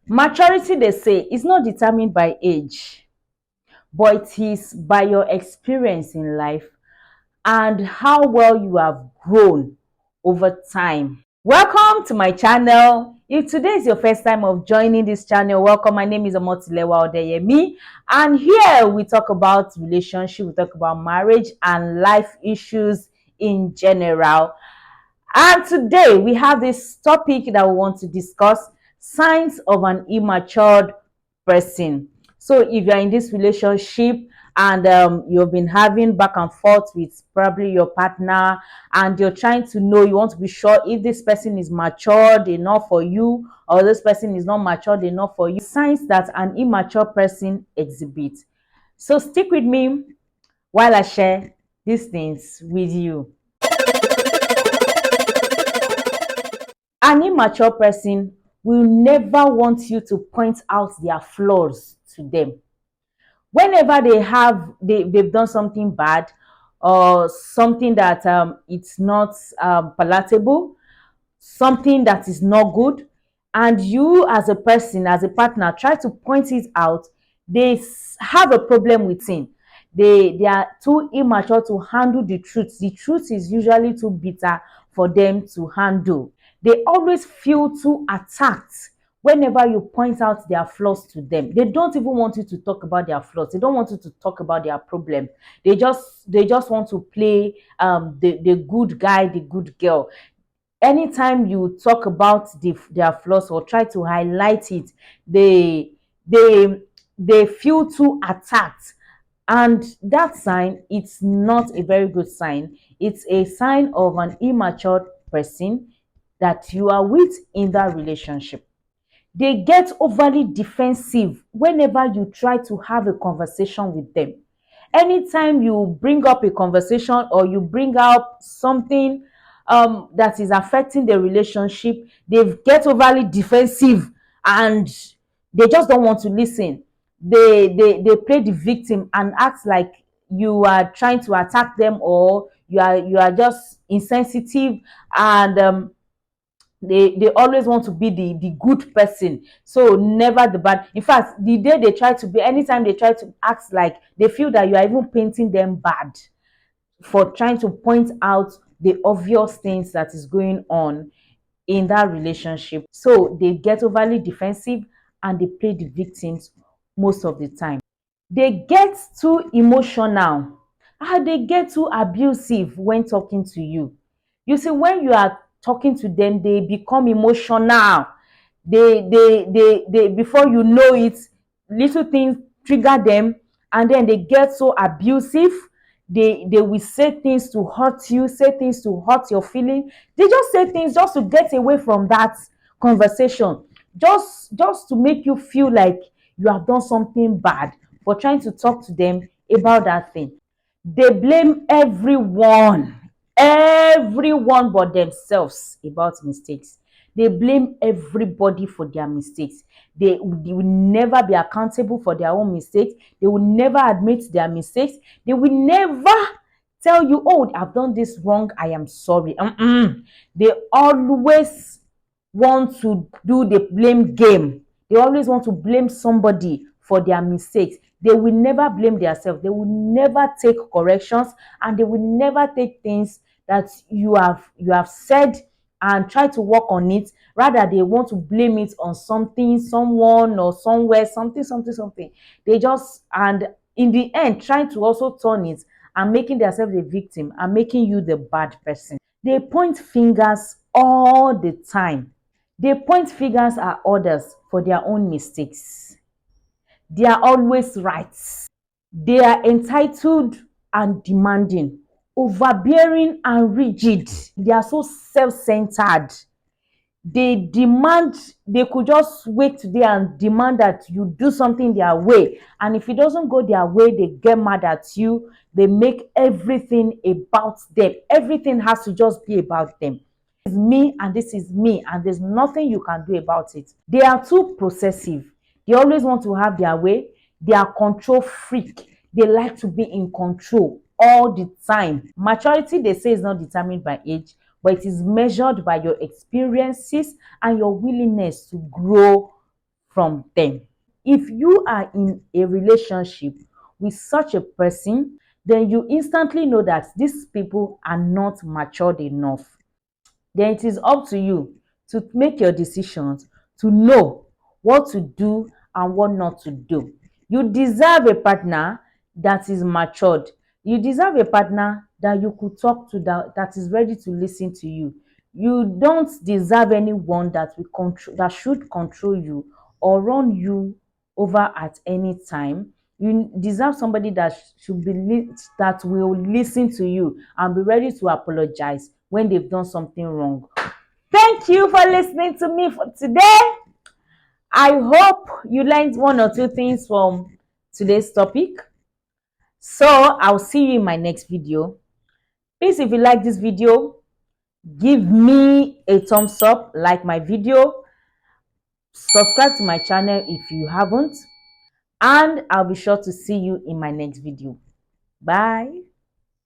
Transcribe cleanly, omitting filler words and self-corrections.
Maturity, they say, is not determined by age, but it is by your experience in life and how well you have grown over time. Welcome to my channel. If today is your first time of joining this channel, welcome. My name is Omotilewa Odeyemi, and here we talk about relationship, we talk about marriage and life issues in general. And today we have this topic that we want to discuss: signs of an immature person. So if you're in this relationship and you've been having back and forth with probably your partner, and you're trying to know, you want to be sure if this person is matured enough for you or this person is not matured enough for you, signs that an immature person exhibits. So stick with me while I share these things with you. An immature person will never want you to point out their flaws to them. Whenever they've done something bad or something that it's not palatable, something that is not good, and you as a person, as a partner, try to point it out, they have a problem with it. They are too immature to handle the truth. The truth is usually too bitter for them to handle. They always feel too attacked whenever you point out their flaws to them. They don't even want you to talk about their flaws. They don't want you to talk about their problem. They just want to play the good guy, the good girl. Anytime you talk about their flaws or try to highlight it, they they they feel too attacked. And that sign, it's not a very good sign. It's a sign of an immature person that you are with in that relationship. They get overly defensive whenever you try to have a conversation with them. Anytime you bring up a conversation or you bring out something that is affecting the relationship, they get overly defensive and they just don't want to listen. They play the victim and act like you are trying to attack them, or you are just insensitive, and they always want to be the good person, so never the bad. In fact, the day they try to be, anytime they try to act like, they feel that you are even painting them bad for trying to point out the obvious things that is going on in that relationship. So they get overly defensive and they play the victims most of the time. They get too emotional and they get too abusive when talking to you. You see, when you are talking to them, they become emotional. They before you know it, little things trigger them, and then they get so abusive. They will say things to hurt you, say things to hurt your feeling. They just say things just to get away from that conversation, just to make you feel like you have done something bad for trying to talk to them about that thing. They blame everyone but themselves about mistakes. They blame everybody for their mistakes. They will never be accountable for their own mistakes. They will never admit their mistakes. They will never tell you, oh, I've done this wrong, I am sorry. They always want to do the blame game. They always want to blame somebody for their mistakes. They will never blame themselves. They will never take corrections, and they will never take things that you have said and try to work on it. Rather, they want to blame it on something, someone, or somewhere, something. They just, and in the end, trying to also turn it and making themselves the victim and making you the bad person. They point fingers all the time. They point fingers at others for their own mistakes. They are always right. They are entitled and demanding, overbearing and rigid. They are so self-centered. They could just wait today and demand that you do something their way. And if it doesn't go their way, they get mad at you. They make everything about them. Everything has to just be about them. This is me and this is me, and there's nothing you can do about it. They are too possessive. They always want to have their way. They are control freak. They like to be in control all the time. Maturity, they say, is not determined by age, but it is measured by your experiences and your willingness to grow from them. If you are in a relationship with such a person, then you instantly know that these people are not matured enough. Then it is up to you to make your decisions, to know what to do and what not to do. You deserve a partner that is matured. You deserve a partner that you could talk to, that is ready to listen to you. You don't deserve anyone that will control, that should control you or run you over at any time. You deserve somebody that should be that will listen to you and be ready to apologize when they've done something wrong. Thank you for listening to me for today. I hope you learned one or two things from today's topic. So I'll see you in my next video. Please, if you like this video, give me a thumbs up, like my video, subscribe to my channel if you haven't, and I'll be sure to see you in my next video. Bye.